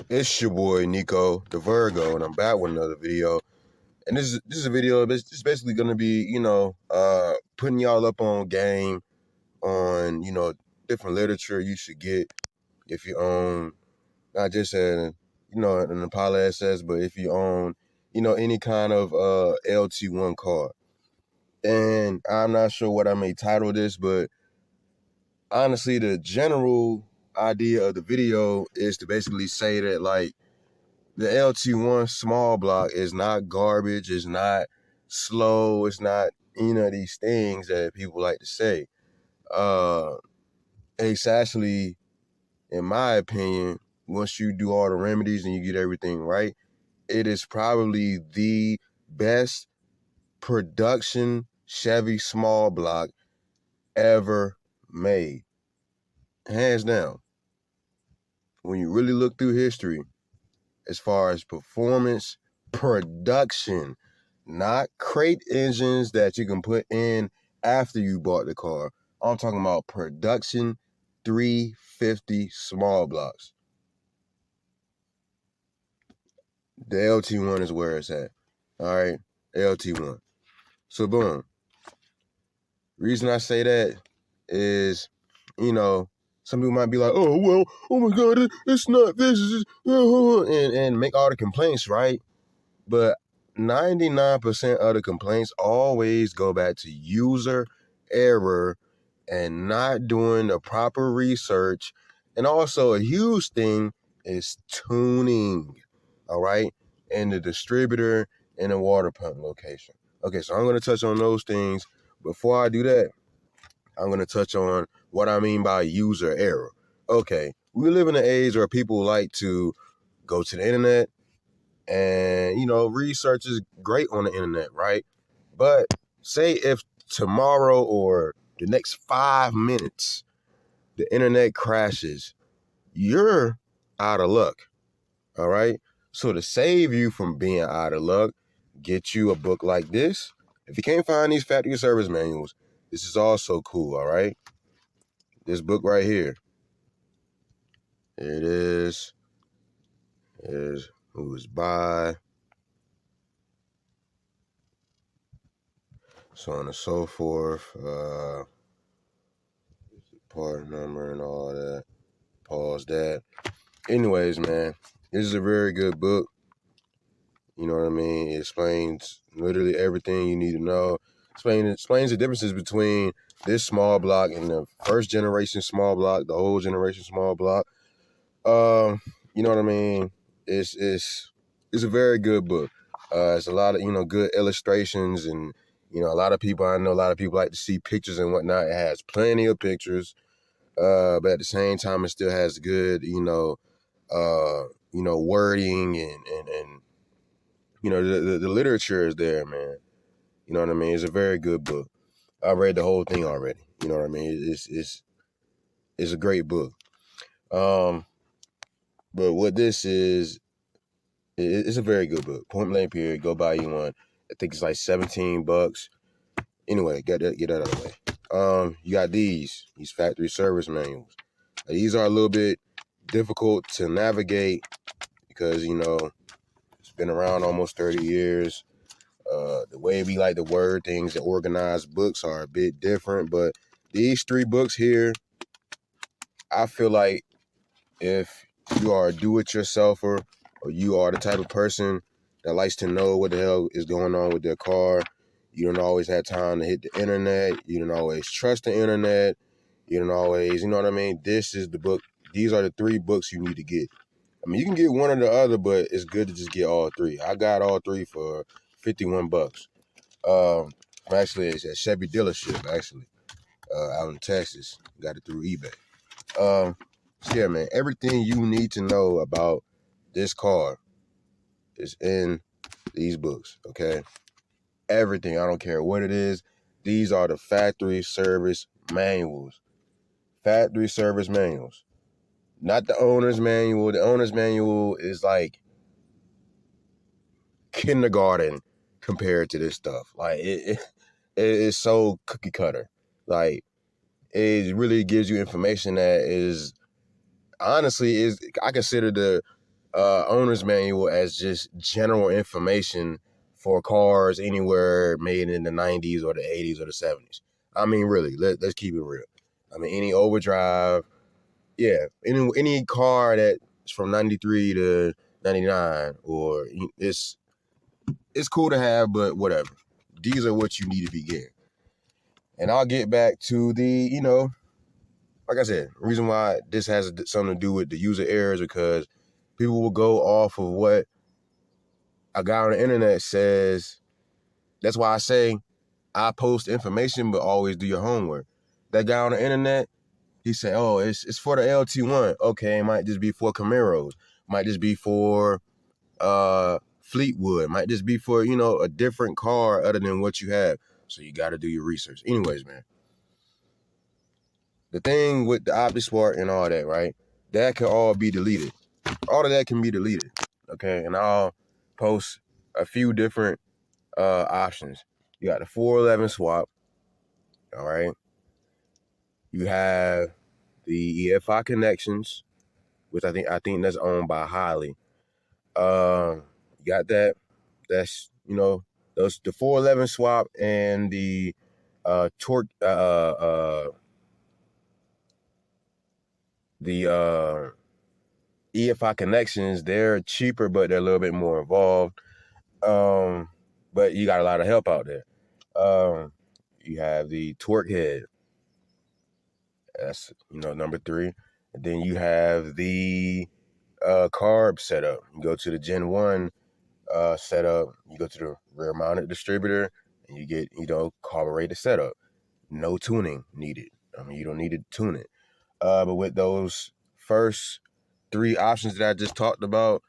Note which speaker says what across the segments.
Speaker 1: It's your boy Nico the Virgo, and I'm back with another video. And this is a video that's basically gonna be, putting y'all up on game on, different literature you should get if you own not just an Impala SS, but if you own, any kind of LT1 car. And I'm not sure what I may title this, but honestly, the general idea of the video is to basically say that the LT1 small block is not garbage, it's not slow, it's not any of these things that people like to say. It's actually, in my opinion, once you do all the remedies and you get everything right, it is probably the best production Chevy small block ever made. Hands down. When you really look through history, as far as performance, production, not crate engines that you can put in after you bought the car. I'm talking about production 350 small blocks. The LT1 is where it's at. All right, LT1. So boom. Reason I say that is, some people might be like, oh, well, oh my God, it's not this, and make all the complaints, right? But 99% of the complaints always go back to user error and not doing the proper research. And also a huge thing is tuning, all right? And the distributor and the water pump location. Okay, so I'm going to touch on those things. Before I do that, I'm going to touch on what I mean by user error. Okay, we live in an age where people like to go to the internet, and, research is great on the internet, right? But say if tomorrow or the next 5 minutes, the internet crashes, you're out of luck, all right? So to save you from being out of luck, get you a book like this. If you can't find these factory service manuals, this is also cool, all right? This book right here. It is who is by, so on and so forth. Part number and all that. Pause that. Anyways, man, this is a very good book. You know what I mean? It explains literally everything you need to know. Explains the differences between this small block and the first generation small block, the old generation small block. You know what I mean? It's a very good book. It's a lot of, good illustrations, and I know a lot of people like to see pictures and whatnot. It has plenty of pictures. But at the same time, it still has good, wording and the literature is there, man. You know what I mean? It's a very good book. I read the whole thing already. You know what I mean? It's a great book. But what this is, it's a very good book. Point blank period. Go buy you one. I think it's like $17. Anyway, get that out of the way. You got these factory service manuals. These are a little bit difficult to navigate because, it's been around almost 30 years. The way we like to word things and organize books are a bit different, but these 3 books here, I feel like if you are a do-it-yourselfer or you are the type of person that likes to know what the hell is going on with their car, you don't always have time to hit the internet, you don't always trust the internet, you don't always, you know what I mean? This is the book. These are the 3 books you need to get. I mean, you can get one or the other, but it's good to just get all 3. I got all 3 for $51. Actually, it's at Chevy dealership, out in Texas. Got it through eBay. So yeah, man, everything you need to know about this car is in these books, okay? Everything. I don't care what it is. These are the factory service manuals. Factory service manuals. Not the owner's manual. The owner's manual is like kindergarten compared to this stuff. Like it is so cookie cutter. Like it really gives you information that is honestly I consider the owner's manual as just general information for cars anywhere made in the 90s or the 80s or the 70s. I mean, really, let's keep it real. I mean, any overdrive, yeah, any car that's from 93 to 99, or it's cool to have, but whatever. These are what you need to be getting. And I'll get back to the, like I said, the reason why this has something to do with the user errors, because people will go off of what a guy on the internet says. That's why I say I post information, but always do your homework. That guy on the internet, he said, oh, it's for the LT1. Okay, it might just be for Camaros. Might just be for Fleetwood. Might just be for, a different car other than what you have. So you got to do your research. Anyways, man. The thing with the OptiSpark and all that, right? That can all be deleted. All of that can be deleted. Okay, and I'll post a few different options. You got the 411 swap. All right. You have the EFI connections, which I think that's owned by Highly. You got that. That's those the 411 swap and the torque the EFI connections. They're cheaper, but they're a little bit more involved. But you got a lot of help out there. You have the torque head. That's number 3. And then you have the carb setup. You go to the Gen 1 setup, you go to the rear mounted distributor, and you get carbureted setup. No tuning needed. I mean, you don't need to tune it. But with those first 3 options that I just talked about,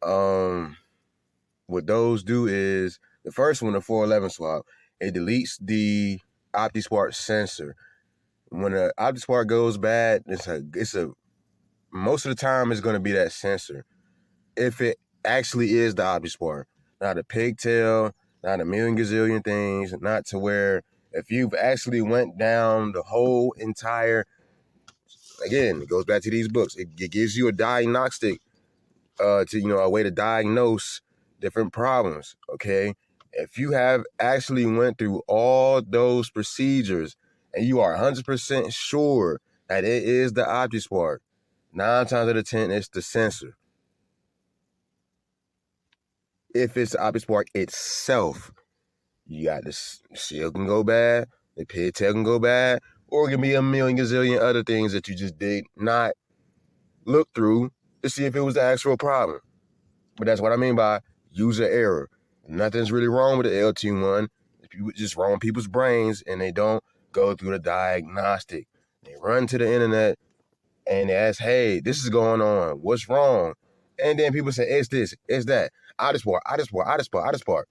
Speaker 1: what those do is, the first one, the 411 swap, it deletes the OptiSpark sensor. When the OptiSpark goes bad, it's a most of the time it's going to be that sensor. If it actually is the OptiSpark, not a pigtail, not a million gazillion things, not to where if you've actually went down the whole entire, again, it goes back to these books. It gives you a diagnostic, to a way to diagnose different problems. Okay, if you have actually went through all those procedures and you are 100% sure that it is the OptiSpark, 9 times out of 10 it's the sensor. If it's the OptiSpark itself, you got the seal can go bad, the pigtail can go bad, or it can be a million gazillion other things that you just did not look through to see if it was the actual problem. But that's what I mean by user error. Nothing's really wrong with the LT1. It's just wrong with people's brains, and they don't go through the diagnostic. They run to the internet and they ask, hey, this is going on. What's wrong? And then people say, it's this, it's that. OptiSpark.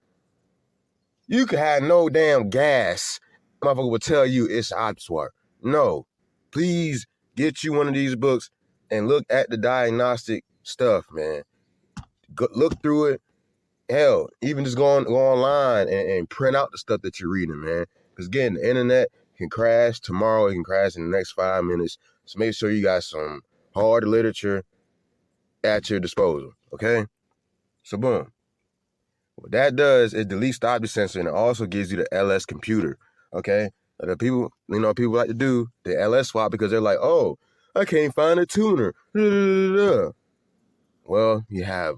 Speaker 1: You could have no damn gas. Motherfucker will tell you it's OptiSpark. No. Please get you one of these books and look at the diagnostic stuff, man. Look through it. Hell, even just go online and print out the stuff that you're reading, man. Because again, the internet can crash tomorrow. It can crash in the next 5 minutes. So make sure you got some hard literature at your disposal, okay? So boom. What that does, it deletes the object sensor, and it also gives you the LS computer, okay? The people, people like to do the LS swap because they're like, oh, I can't find a tuner. Well, you have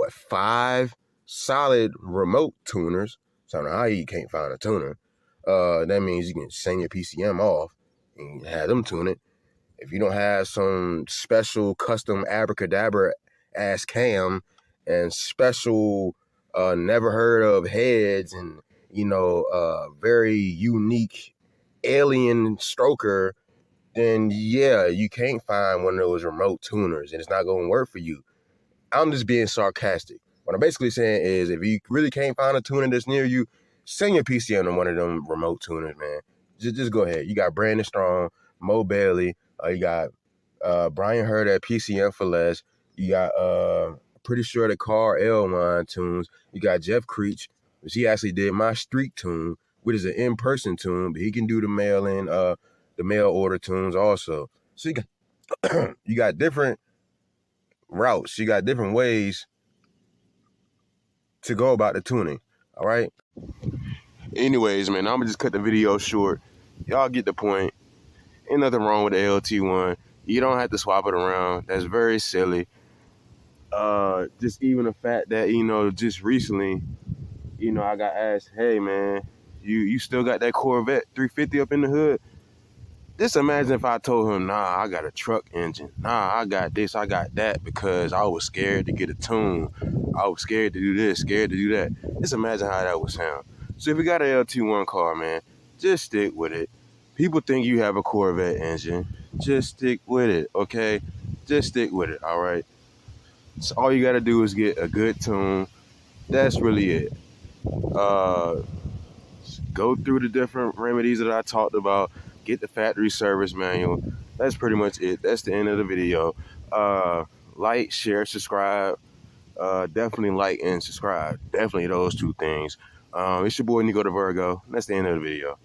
Speaker 1: 5 solid remote tuners. So I don't know how you can't find a tuner. That means you can send your PCM off and have them tune it. If you don't have some special custom abracadabra ass cam and special never heard of heads and very unique alien stroker, then yeah, you can't find one of those remote tuners and it's not going to work for you. I'm just being sarcastic. What I'm basically saying is, if you really can't find a tuner that's near you, send your PCM to one of them remote tuners, man. Just go ahead. You got Brandon Strong, Mo Bailey, you got Brian Hurd at PCM for less. You got pretty sure the Car L1 tunes. You got Jeff Creech, which he actually did my street tune, which is an in-person tune, but he can do the mail order tunes also. So you got you got different routes. You got different ways to go about the tuning. All right. Anyways, man, I'm gonna just cut the video short. Y'all get the point. Ain't nothing wrong with the LT1. You don't have to swap it around. That's very silly. Just even the fact that, just recently, I got asked, hey man, you still got that Corvette 350 up in the hood? Just imagine if I told him, nah, I got a truck engine. Nah, I got this, I got that, because I was scared to get a tune. I was scared to do this, scared to do that. Just imagine how that would sound. So if you got an LT1 car, man, just stick with it. People think you have a Corvette engine. Just stick with it, okay? Just stick with it, all right? So all you got to do is get a good tune. That's really it. Go through the different remedies that I talked about. Get the factory service manual. That's pretty much it. That's the end of the video. Like, share, subscribe. Definitely like and subscribe. Definitely those two things. It's your boy Nico the Virgo. That's the end of the video.